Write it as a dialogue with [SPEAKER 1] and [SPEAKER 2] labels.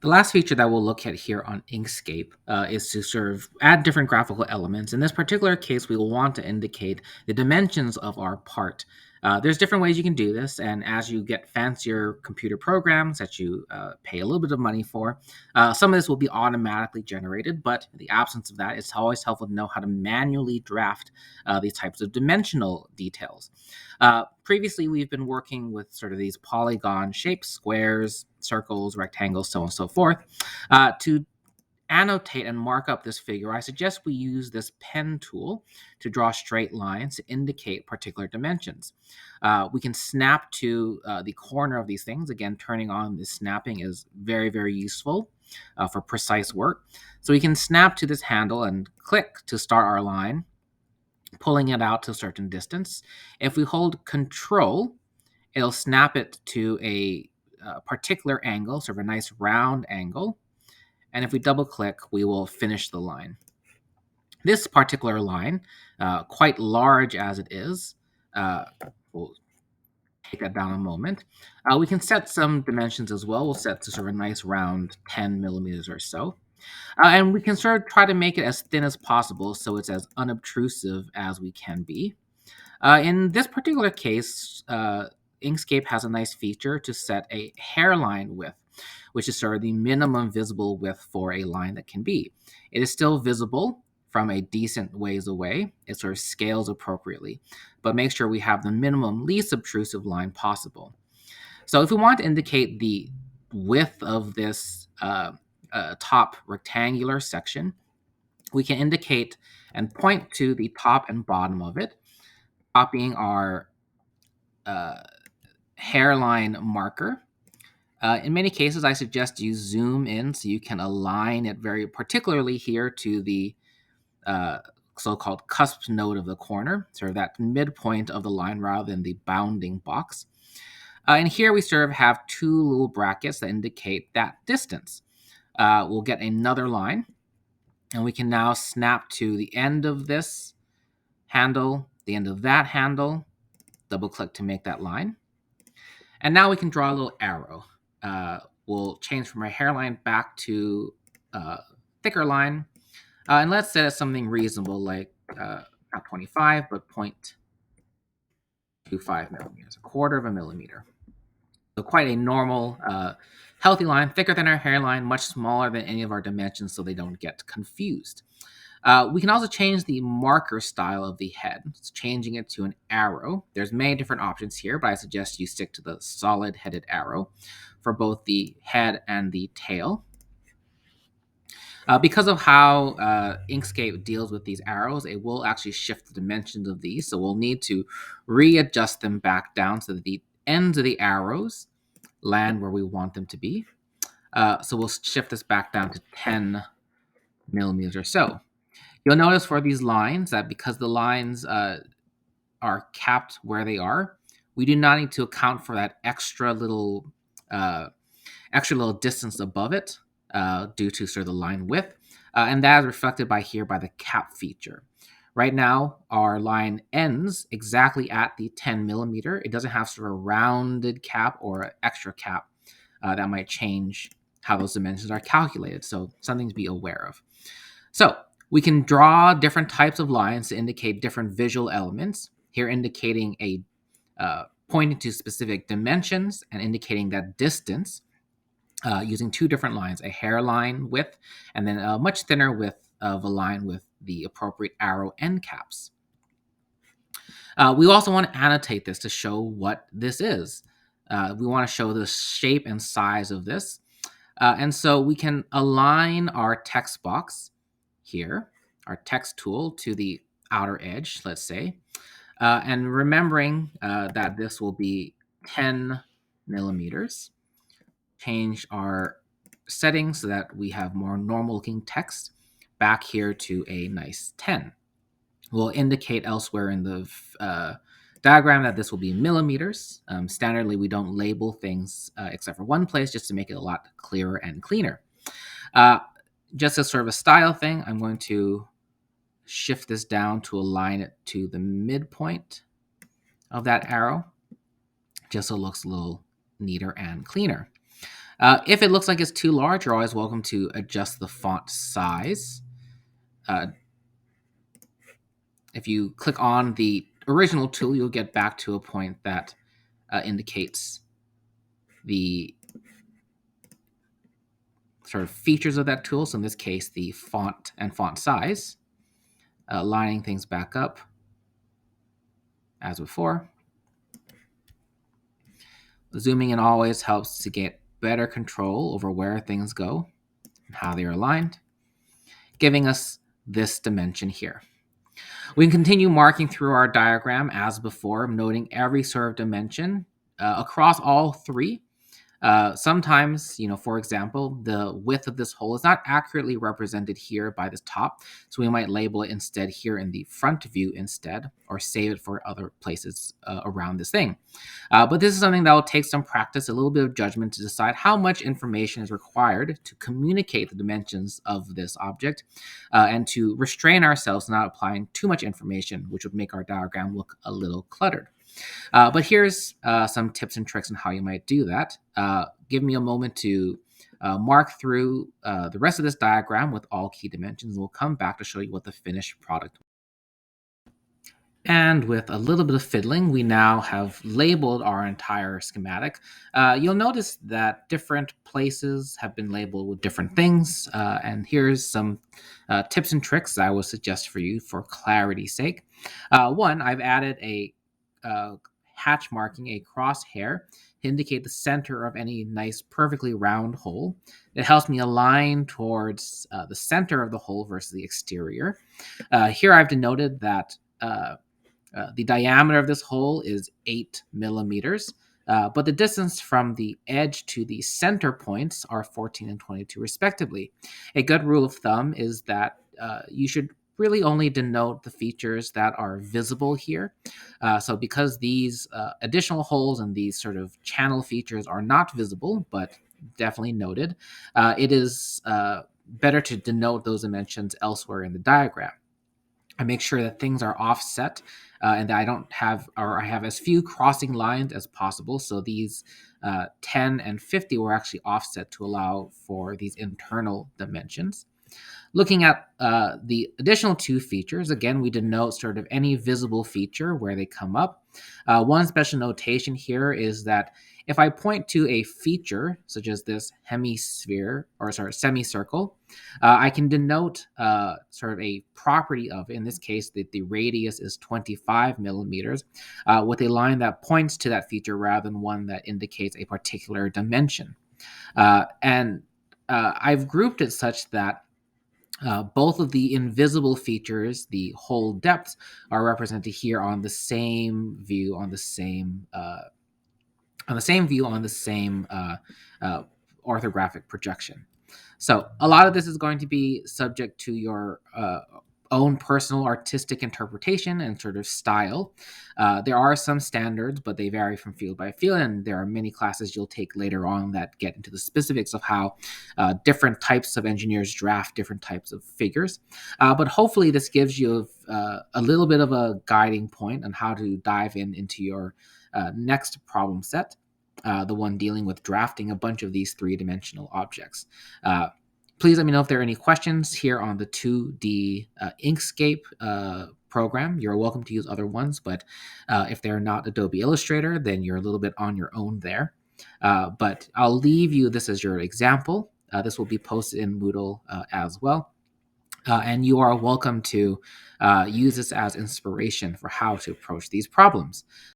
[SPEAKER 1] The last feature that we'll look at here on Inkscape is to sort of add different graphical elements. In this particular case, we will want to indicate the dimensions of our part. There's different ways you can do this, and as you get fancier computer programs that you pay a little bit of money for, some of this will be automatically generated, but in the absence of that, it's always helpful to know how to manually draft these types of dimensional details. Previously, we've been working with sort of these polygon shapes, squares, circles, rectangles, so on and so forth. To annotate and mark up this figure, I suggest we use this pen tool to draw straight lines to indicate particular dimensions. We can snap to the corner of these things. Again, turning on this snapping is very, very useful for precise work. So we can snap to this handle and click to start our line, pulling it out to a certain distance. If we hold Control, it'll snap it to a particular angle, sort of a nice round angle. And if we double click, we will finish the line. This particular line, quite large as it is, we'll take that down a moment. We can set some dimensions as well. We'll set to sort of a nice round 10 millimeters or so. And we can sort of try to make it as thin as possible so it's as unobtrusive as we can be. In this particular case, Inkscape has a nice feature to set a hairline width, which is sort of the minimum visible width for a line that can be. It is still visible from a decent ways away. It sort of scales appropriately, but make sure we have the minimum least obtrusive line possible. So if we want to indicate the width of this top rectangular section, we can indicate and point to the top and bottom of it, copying our hairline marker. In many cases, I suggest you zoom in so you can align it very particularly here to the so-called cusp node of the corner, sort of that midpoint of the line rather than the bounding box. And here we sort of have two little brackets that indicate that distance. We'll get another line, and we can now snap to the end of this handle, the end of that handle, double click to make that line. And now we can draw a little arrow. We'll change from our hairline back to a thicker line. And let's set it something reasonable like not 25, but 0.25 millimeters, a quarter of a millimeter. So quite a normal, healthy line, thicker than our hairline, much smaller than any of our dimensions so they don't get confused. We can also change the marker style of the head, changing it to an arrow. There's many different options here, but I suggest you stick to the solid-headed arrow for both the head and the tail. Because of how Inkscape deals with these arrows, it will actually shift the dimensions of these, so we'll need to readjust them back down so that the ends of the arrows land where we want them to be. So we'll shift this back down to 10 millimeters or so. You'll notice for these lines that because the lines are capped where they are, we do not need to account for that extra little distance above it due to sort of the line width, and that is reflected by the cap feature. Right now, our line ends exactly at the 10 millimeter. It doesn't have sort of a rounded cap or an extra cap that might change how those dimensions are calculated. So something to be aware of. So we can draw different types of lines to indicate different visual elements. Here indicating a pointing to specific dimensions and indicating that distance using two different lines, a hairline width and then a much thinner width of a line with the appropriate arrow end caps. We also want to annotate this to show what this is. We want to show the shape and size of this. And so we can align our text box here, our text tool, to the outer edge, let's say. And remembering that this will be 10 millimeters. Change our settings so that we have more normal looking text back here to a nice 10. We'll indicate elsewhere in the diagram that this will be millimeters. Standardly, we don't label things except for one place just to make it a lot clearer and cleaner. Just as sort of a style thing, I'm going to shift this down to align it to the midpoint of that arrow, just so it looks a little neater and cleaner. If it looks like it's too large, you're always welcome to adjust the font size. Uh, if you click on the original tool, you'll get back to a point that indicates the sort of features of that tool. So in this case, the font and font size, lining things back up as before. Zooming in always helps to get better control over where things go and how they are aligned, giving us this dimension here. We can continue marking through our diagram as before, noting every sort of dimension across all three. Sometimes, for example, the width of this hole is not accurately represented here by the top, so we might label it instead here in the front view instead, or save it for other places around this thing. But this is something that will take some practice, a little bit of judgment to decide how much information is required to communicate the dimensions of this object, and to restrain ourselves not applying too much information, which would make our diagram look a little cluttered. But here's some tips and tricks on how you might do that. Give me a moment to mark through the rest of this diagram with all key dimensions. We'll come back to show you what the finished product. And with a little bit of fiddling, we now have labeled our entire schematic. You'll notice that different places have been labeled with different things. And here's some tips and tricks I would suggest for you for clarity's sake. One, I've added a hatch marking, a crosshair, to indicate the center of any nice, perfectly round hole. It helps me align towards the center of the hole versus the exterior. Here I've denoted that the diameter of this hole is 8 millimeters, but the distance from the edge to the center points are 14 and 22 respectively. A good rule of thumb is that you should really only denote the features that are visible here. So because these additional holes and these sort of channel features are not visible, but definitely noted, it is better to denote those dimensions elsewhere in the diagram. I make sure that things are offset and that I don't have, or I have as few crossing lines as possible. So these 10 and 50 were actually offset to allow for these internal dimensions. Looking at the additional two features, again, we denote sort of any visible feature where they come up. One special notation here is that if I point to a feature, such as this semicircle, I can denote sort of a property of, in this case, that the radius is 25 millimeters, with a line that points to that feature rather than one that indicates a particular dimension. And I've grouped it such that both of the invisible features, the hole depths, are represented here on the same view, on the same orthographic projection. So a lot of this is going to be subject to your own personal artistic interpretation and sort of style. There are some standards, but they vary from field by field, and there are many classes you'll take later on that get into the specifics of how different types of engineers draft different types of figures. But hopefully this gives you a little bit of a guiding point on how to dive into your next problem set, the one dealing with drafting a bunch of these three-dimensional objects. Please let me know if there are any questions here on the 2D Inkscape program. You're welcome to use other ones, but if they're not Adobe Illustrator, then you're a little bit on your own there. But I'll leave you this as your example. This will be posted in Moodle as well. And you are welcome to use this as inspiration for how to approach these problems.